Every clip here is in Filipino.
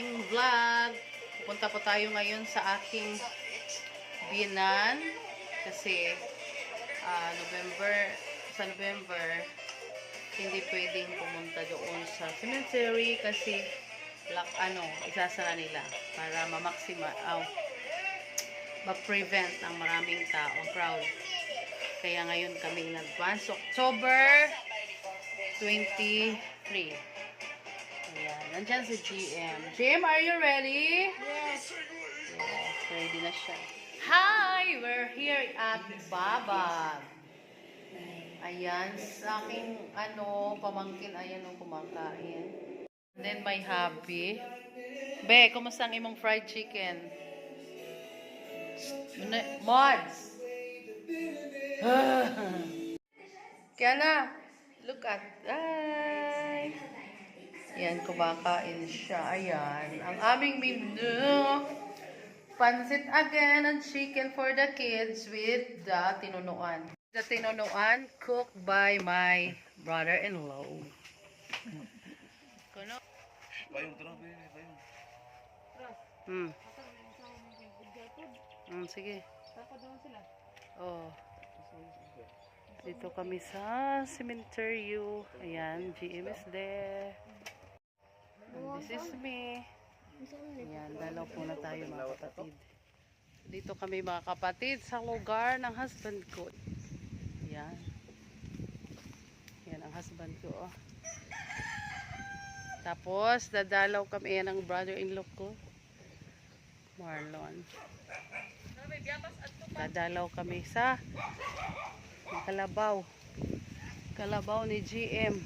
aking vlog. Pupunta po tayo ngayon sa aking binan kasi November hindi pwedeng pumunta doon sa cemetery kasi isasara nila para ma-prevent ang maraming tao, crowd. Kaya ngayon kami in advance, October 23. Ayan, nandyan si GM. GM, are you ready? Yes. Yes, ready na siya. Hi! We're here at Babag. Ayan, sa aking pamangkin, ayan kumakain. And then my hubby. Be, kumusta ang imong fried chicken? Mods! Kaya na, look at, ay! Ayan, kumakain siya. Ayan, ang aming menu. Pansit again and chicken for the kids with the tinunuan. The tinunuan cooked by my brother-in-law. Kuno? Sige. Oh. Dito kami sa cemetery. Ayan, GM is there. And this is me. Ayan, dalaw po na tayo mga kapatid. Dito kami mga kapatid sa lugar ng husband ko. Ayan. Ayan ang husband ko. Oh. Tapos, dadalaw kami. Ayan ang brother-in-law ko. Marlon. Dadalaw kami sa Kalabaw ni GM.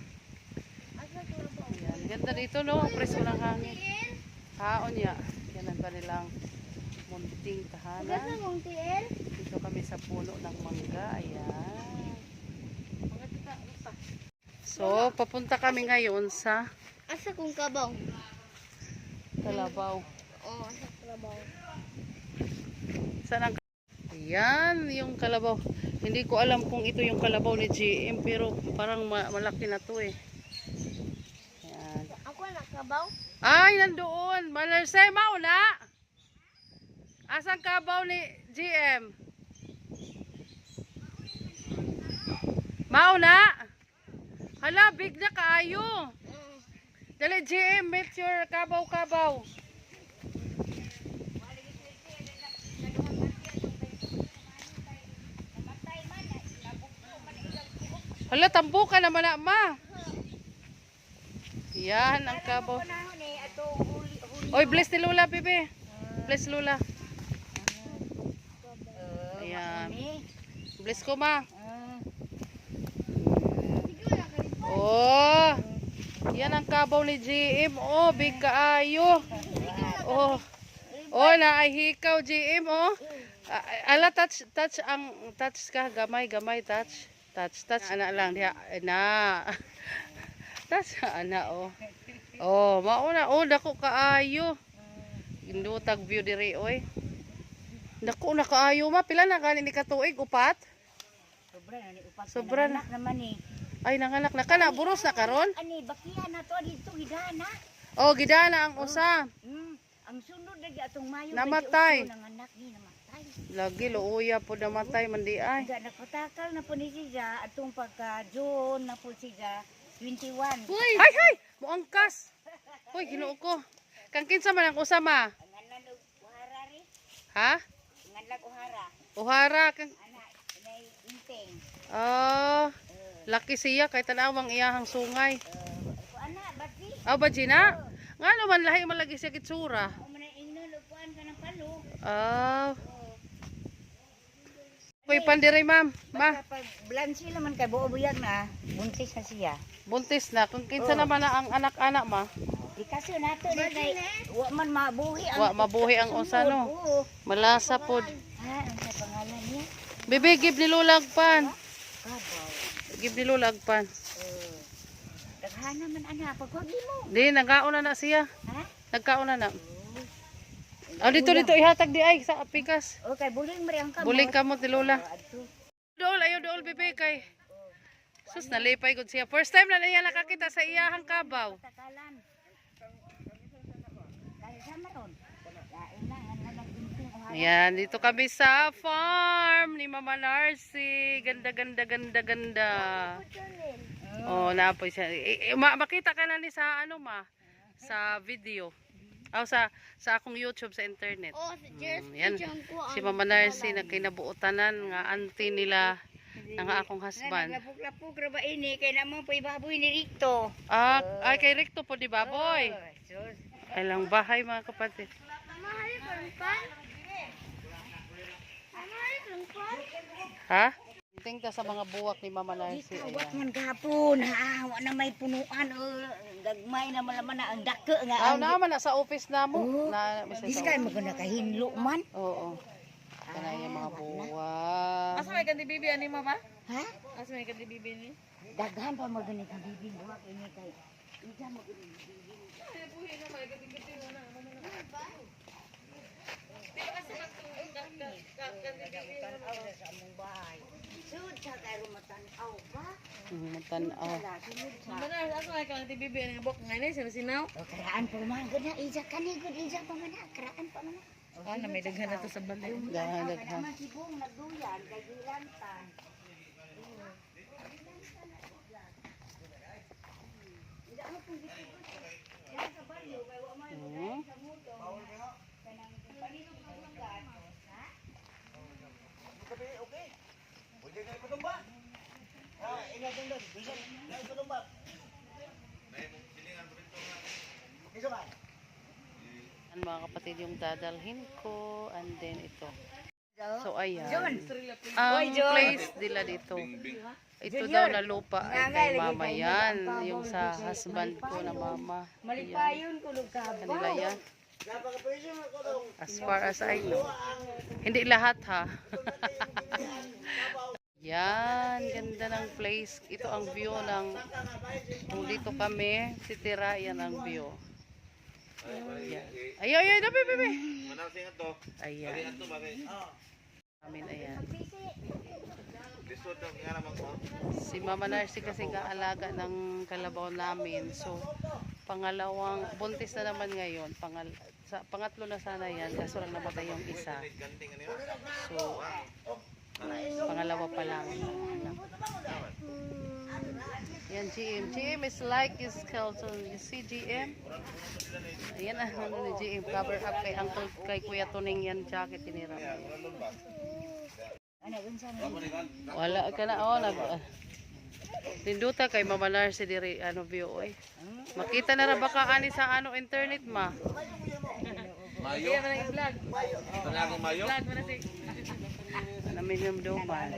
Ayan, ganda dito no. Preso ng hangin. Haon niya. Yan ang kanilang munting tahanan. Dito kami sa puno ng mangga. Ayan. So, papunta kami ngayon sa Asa kong kabaw? Kalabaw. Oo, asa kabaw. Saan ang Ayan, yung kalabaw. Hindi ko alam kung ito yung kalabaw ni GM, pero parang malaki na to eh. Ayan. Ako na kabaw? Ay, nandoon. Malarse, mauna. Asang kabaw ni GM? Mauna. Hala, big na kaayo. Dali, GM, meet your kabaw-kabaw. Hala, tambukan naman na, ma. Yan, ang kabaw. Oy, bless ni Lula, bebe. Bless Lula. Ayan. Bless ko, ma. Oh. Yan ang kabaw ni GM. Oh, big kaayo. Oh. Oh, naahikaw GM, oh. Ala, touch ka. Gamay, touch. Touch, anak lang diha. Na. Touch, anak, oh. Oh, mauna, oh, dako kaayo. Indutag view diri, oy. Dako na kaayo, ma. Pila na ganin ni katuig, upat? Sobra na ni upat. Sobra na. Naman ni. Ay, nanganak na ka na. Buros na karon? Ani, bakiya na to dito, gidana. Oh, gidana ang usa. Ang sunod lagi atong Mayo. Namatay. Nanganak ni namatay. Lagi, luuya po namatay, mandi ay. Nagpatakal na po ni siya atong pagka-June na po siya 21. Uy! Hay! Muangkas! Uy, ginuo ko. Kang kinsa man ang usama? Nganlag uhara ri. Ha? Nganlag uhara. Uhara. Kang... Ana, inay inteng. Oh, laki siya kay tanawang iyahang sungay. Ana, bati. Oh, Bajina? Nga naman, lahi malagi siya kitsura. O man ingno lupuan ka ng palo. Oh. Uy, pandiri, ma'am. Ma. Pag blanchi naman kay buo buyag na, buntis na siya. Buntis na. Kung kinsa naman na ang anak-anak, ma. Di kasi nato ni kay wa man mabuhi ang Wa mabuhi ang usa, no? Oo. Malasa pod. Ha, ang sa pangalan niya? Bibi, give ni lulagpan. Kabaw. Give ni lulagpan. Daghana man ana pagwagi mo. Di, nagkauna na siya. Ha? Nagkauna na. Oh, dito ihatag di ay sa pikas. Okay, buling mari ang kamot. Buling kamot ni Lola. Adto. Dool, ayo dool, bibi kay. Sus, nalipay gud siya. First time na niya nakakita sa iyahang kabaw. Takalan. Kay Ayan, dito kami sa farm ni Mama Narcy. Ganda, ganda, ganda, ganda. Oh, napoy siya. Makita ka na ni sa ano ma? Sa video. O sa akong YouTube sa internet. Yan. Si Mama Narcy na kinabuotanan nga auntie nila ng akong husband. Lapok-lapok ra ba ini kay namang pay baboy ni Ricto. Ay kay Ricto po di baboy. Ay lang bahay mga kapatid. Ha? Tingta sa mga buwak ni Mama Narcy. Wat man gapon ha, wa na may punuan gagmay na malaman na ang dako nga. Naman na sa office na mo. Na Dis kay magana kahinlo man. Oo. Kana yung mga buwak. Asa may kandi bibi ani mama? Ha? Asa may kandi bibi ni? Daghan pa mo gani kang bibing buwak ini kay. Ija mo gani bibing. Sud sa kay rumatan-aw ba? Matanaw. Mana asa may kandi bibi ani bok ngani sinaw? O karaan pa man gani ija kani gud ija pa man karaan pa man. Ah, na may daghan na to sa balay. Daghan. Naman sibong nagduyan kay gilantan. Ang mga kapatid yung dadalhin ko and then ito. So ayan. Ang place nila dito. Ito daw na lupa ay kay mama yan. Yung sa husband ko na mama. Malipayon ko ka ba? Kanila yan. As far as I know. Hindi lahat ha. Yan, ganda ng place. Ito ang view ng kung dito kami, sitira, yan ang view. Ayan. Ayaw, dabi, bebe. Ayan. Amin, ayan. Si Mama Narcy kasi kaalaga ng kalabaw namin. So, pangalawang, buntis na naman ngayon. Pangatlo na sana yan. Kaso lang namatay yung isa. So, pangalawa pa lang. Yan, GM. GM is like his skeleton. You see, GM? Ayan ano ni GM. Cover up kay Uncle, kay Kuya Tuning yan. Jacket tinira. Wala ka na. Oh, tinduta kay Mama Narcy diri ano view oy. Makita na ra baka ani sa ano internet ma. Mayo. Iya man ang vlog. Talagang mayo. Vlog man na si. Namin yung duman.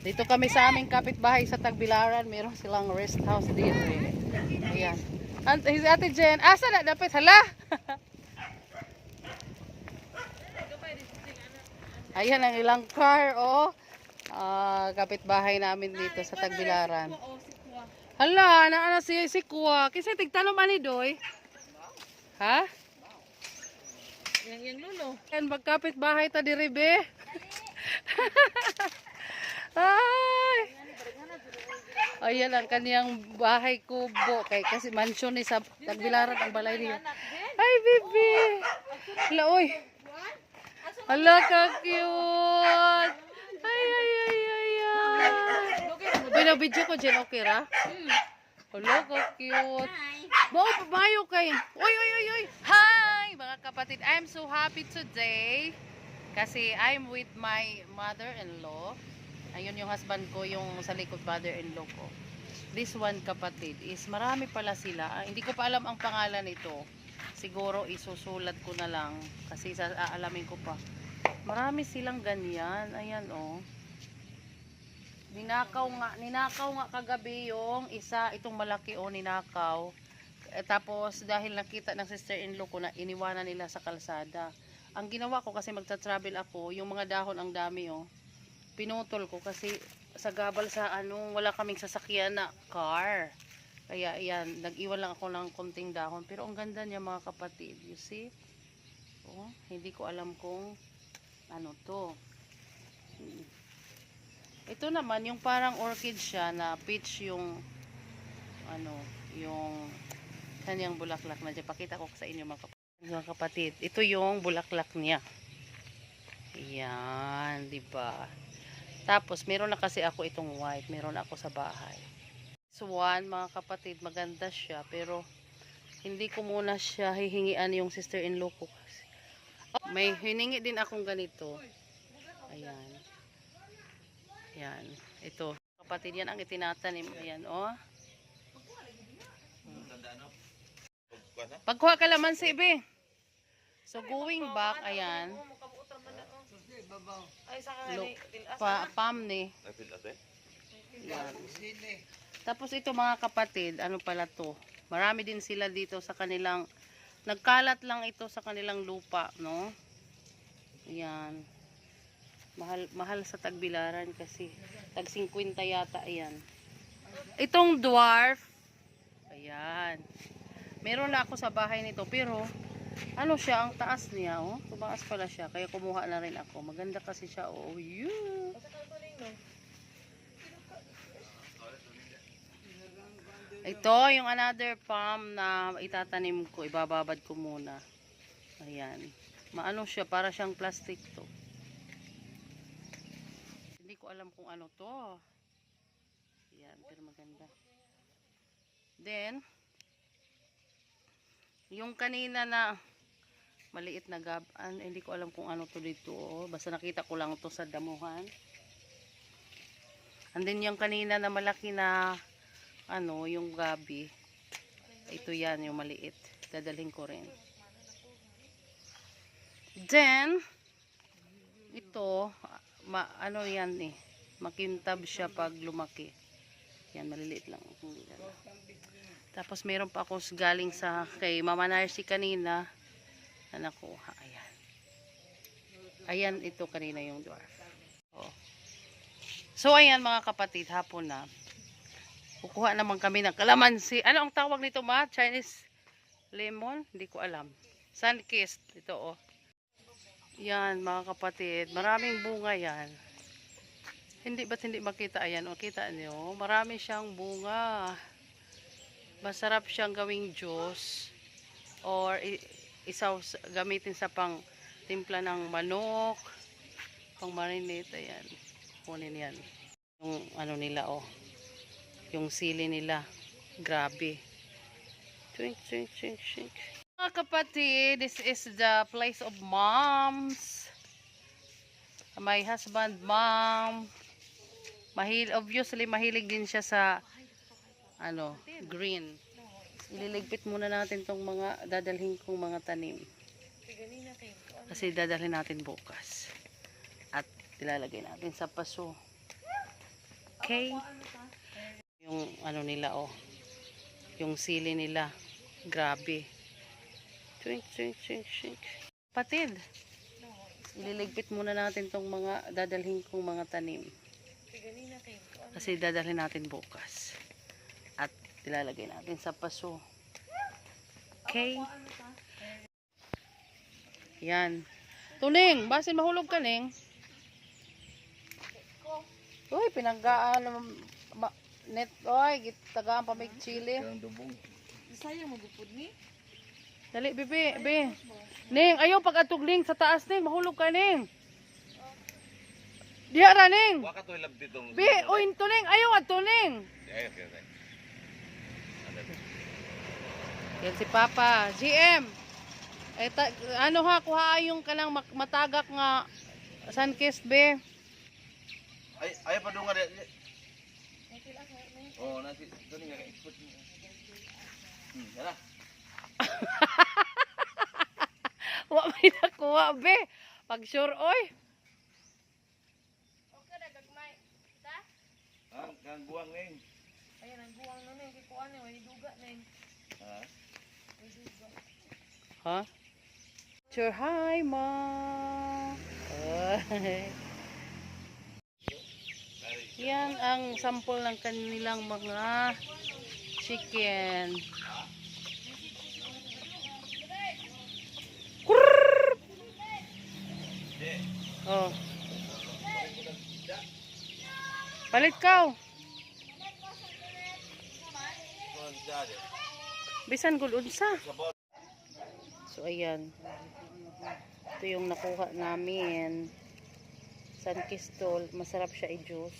Dito kami sa aming kapitbahay sa Tagbilaran. Meron silang rest house dito. Ayan. Si Ate Jen. Asa na dapat? Hala! Ayan ang ilang car. Oh. Kapitbahay namin dito sa Tagbilaran. Hala! Naana si Kuwa. Kasi tigtanong ani doy. Ha? Yang lulo. Yan, magkapitbahay ta diri be. Ay! Ayan ang kaniyang bahay kubo. Kasi mansion ni sa Tagbilaran ang balay niya. Ay, bibi! Hala, oy! Hala, ka-cute! Ay! Binabidyo ko dyan, okay ra? Hala, ka-cute! Bayo kay! Oy! Hi! Mga kapatid, I'm so happy today. Kasi I'm with my mother-in-law. Ayun yung husband ko, yung sa likod mother-in-law ko. This one kapatid is marami pala sila. Hindi ko pa alam ang pangalan nito. Siguro isusulat ko na lang kasi aalamin ko pa. Marami silang ganyan. Ayan oh. Ninakaw nga kagabi yung isa, itong malaki oh, ninakaw. Tapos dahil nakita ng sister-in-law ko na iniwanan nila sa kalsada. Ang ginawa ko kasi magta-travel ako, yung mga dahon ang dami oh. Pinutol ko kasi sa gabal sa wala kaming sasakyan na car. Kaya ayan, nag-iwan lang ako ng konting dahon. Pero ang ganda niya mga kapatid. You see? Oh, hindi ko alam kung ano to. Ito naman, yung parang orchid siya na peach yung yung kanyang bulaklak na dyan. Pakita ko sa inyo mga kapatid. Ito yung bulaklak niya. Yan, di ba? Tapos, meron na kasi ako itong white. Meron ako sa bahay. This one, mga kapatid, maganda siya. Pero, hindi ko muna siya hihingian yung sister-in-law ko. Kasi. Oh, may hiningi din akong ganito. Ayan. Ayan. Ito. Kapatid, yan ang itinatanim. Ayan, oh. Pagkuha ka laman si Ibe. So, going back, ayan. Look, pam ni. Yan. Tapos ito mga kapatid, ano pala to? Marami din sila dito sa kanilang, nagkalat lang ito sa kanilang lupa, no? Ayan. Mahal sa Tagbilaran kasi. Tag 50 yata, ayan. Itong dwarf, ayan. Meron na ako sa bahay nito, pero ano siya, ang taas niya, oh. Tumaas pala siya, kaya kumuha na rin ako. Maganda kasi siya, oh. Yeah. Ito, yung another palm na itatanim ko, ibababad ko muna. Ayan. Maano siya, para siyang plastic to. Hindi ko alam kung ano to. Ayan, pero maganda. Then, yung kanina na maliit na hindi ko alam kung ano to dito, oh. Basta nakita ko lang to sa damuhan. And then yung kanina na malaki na ano, yung gabi, ito yan, yung maliit, dadalhin ko rin. Then ito ano yan eh, makintab siya pag lumaki. Yan, maliliit lang. Tapos meron pa ako galing sa kay Mama Narcy kanina na nakuha. Ayan. Ayan, ito kanina yung dwarf. Oh. So ayan mga kapatid, hapon na. Kukuha naman kami ng kalamansi. Ano ang tawag nito, ma? Chinese lemon? Hindi ko alam. Sunkissed. Ito, oh. Yan, mga kapatid. Maraming bunga yan. Ba't hindi makita? Ayan, o, kita nyo. Marami siyang bunga. Masarap siyang gawing juice. Or, gamitin sa pang timpla ng manok. Pang marinate. Ayan. Kunin yan. Yung ano nila, oh. Yung sili nila. Grabe. Twink, twink, twink, twink. Mga kapatid, this is the place of moms. My husband, mom. Obviously, mahilig din siya sa ano, green. Ililigpit muna natin tong mga dadalhin kong mga tanim. Kasi dadalhin natin bukas. At ilalagay natin sa paso. Okay? Yung ano nila, oh. Yung sili nila. Grabe. Twink, twink, twink, twink. Patid. Ililigpit muna natin tong mga dadalhin kong mga tanim. Kasi dadalhin natin bukas. At ilalagay natin sa paso. Okay? Yan. Tuning, basin mahulog ka, Ning. Uy, pinanggaan net, oy, tagaan pa may chili. Sayang magupod ni. Dali, bibi, be. Ning, ayaw pag atugling sa taas, Ning, mahulog ka, Ning. Diya ra, Ning. Waka to ilab ditong. Be, uy, tuning, ayaw at tuning. Yan si Papa, GM. Ano ha, kuha yung kanang matagak nga sunkissed, be. Ay pa dunga de. Oh, nasi tuning nga ikot. Dala. Wa may nakuha, be. Pag sure, oy. Okay na gagmay. Ta? Ang guwang ning. Ayan ang guwang na ning kikuan ni way duga ning. Ha? Ha? Sure, hi, ma. Yan ang sample ng kanilang mga chicken. Kurr! Oh. Palit ka. Bisan gud unsa. So ayan. Ito yung nakuha namin. Sunkist to. Masarap siya i-juice.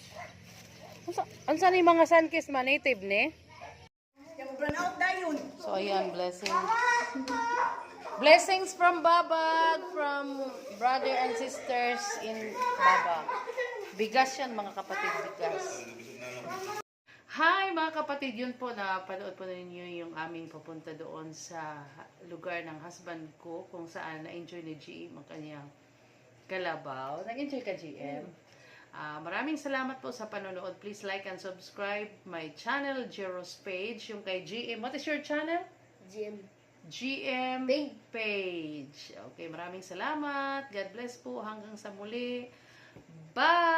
Unsa ni mga sunkist man? Native ni? So, ayan. Blessings. Blessings from Babag, from brother and sisters in Babag. Bigas yan, mga kapatid, bigas. Hi, mga kapatid. Yun po, napanood po ninyo yung aming papunta doon sa lugar ng husband ko, kung saan na-enjoy ni GM ang kanyang kalabaw. Nag-enjoy ka, GM? Maraming salamat po sa panonood. Please like and subscribe my channel, Jero's page, yung kay GM. What is your channel? GM page. Okay, maraming salamat. God bless po. Hanggang sa muli. Bye!